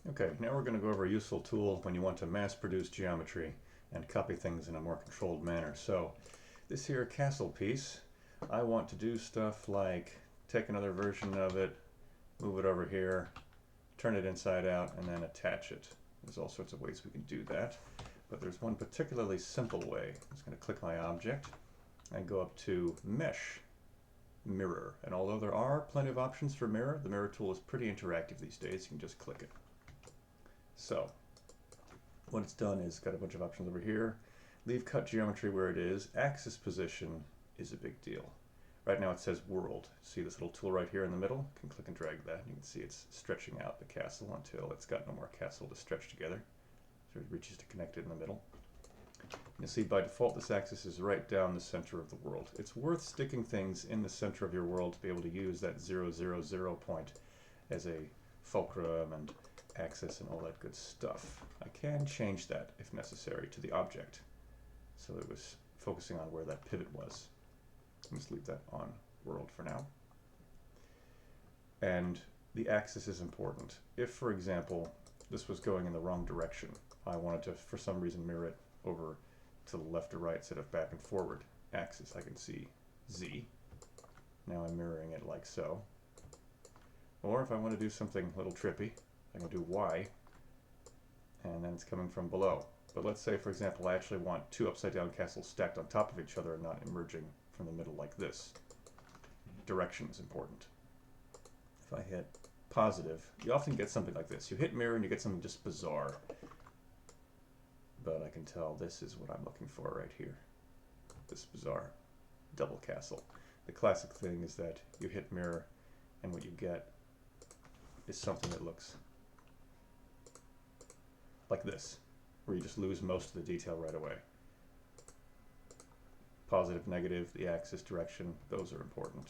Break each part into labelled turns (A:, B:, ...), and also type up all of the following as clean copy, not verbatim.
A: Okay, now we're going to go over a useful tool when you want to mass produce geometry and copy things in a more controlled manner. So this here castle piece, I want to do stuff like take another version of it, move it over here, turn it inside out, and then attach it. There's all sorts of ways we can do that, but there's one particularly simple way. I'm just going to click my object and go up to Mesh, Mirror. And although there are plenty of options for mirror, the mirror tool is pretty interactive these days. You can just click it. So what it's done is got a bunch of options over here. Leave cut geometry where it is. Axis position is a big deal. Right now it says world. See this little tool right here in the middle? You can click and drag that. You can see it's stretching out the castle until it's got no more castle to stretch together. So it reaches to connect it in the middle. You'll see by default this axis is right down the center of the world. It's worth sticking things in the center of your world to be able to use that 0, 0, 0 point as a fulcrum and axis and all that good stuff. I can change that if necessary to the object so it was focusing on where that pivot was. Let's leave that on world for now. And the axis is important. If, for example, this was going in the wrong direction, I wanted to, for some reason, mirror it over to the left or right instead of back and forward axis, I can see Z. Now I'm mirroring it like so. Or if I want to do something a little trippy, I can do Y, and then it's coming from below. But let's say, for example, I actually want two upside down castles stacked on top of each other and not emerging from the middle like this. Direction is important. If I hit positive, you often get something like this. You hit mirror and you get something just bizarre. But I can tell this is what I'm looking for right here. This bizarre double castle. The classic thing is that you hit mirror and what you get is something that looks like this, where you just lose most of the detail right away. Positive, negative, the axis, direction, those are important.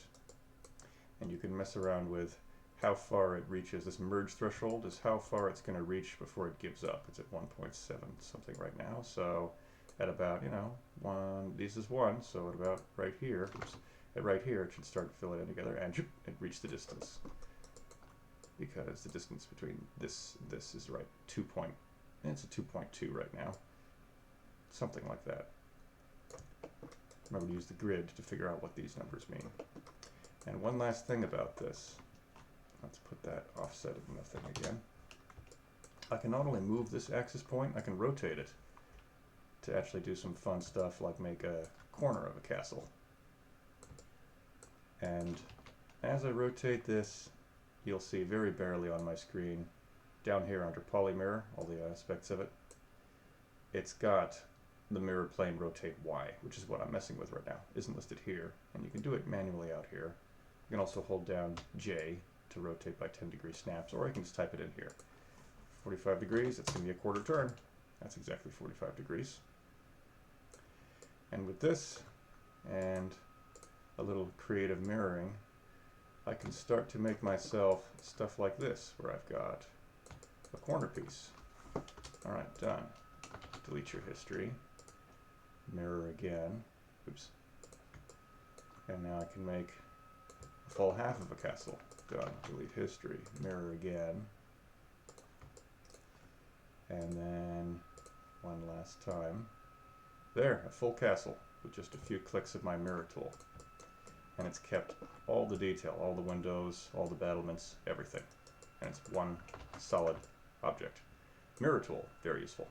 A: And you can mess around with how far it reaches. This merge threshold is how far it's going to reach before it gives up. It's at 1.7 something right now. So at about, this is 1, so at about right here, at right here it should start to fill it in together and it reached the distance. Because the distance between this is right 2 point, it's a 2.2 right now. Something like that. Remember to use the grid to figure out what these numbers mean. And one last thing about this. Let's put that offset of nothing again. I can not only move this axis point, I can rotate it to actually do some fun stuff like make a corner of a castle. And as I rotate this, you'll see very barely on my screen, down here under polymirror, all the aspects of it, it's got the mirror plane rotate Y, which is what I'm messing with right now. Isn't listed here, and you can do it manually out here. You can also hold down J to rotate by 10-degree snaps, or I can just type it in here. 45 degrees, that's going to be a quarter turn. That's exactly 45 degrees. And with this, and a little creative mirroring, I can start to make myself stuff like this, where I've got a corner piece. Alright, done. Delete your history. Mirror again. Oops. And now I can make a full half of a castle. Done. Delete history. Mirror again. And then one last time. There, a full castle with just a few clicks of my mirror tool. And it's kept all the detail, all the windows, all the battlements, everything. And it's one solid object. Mirror tool, very useful.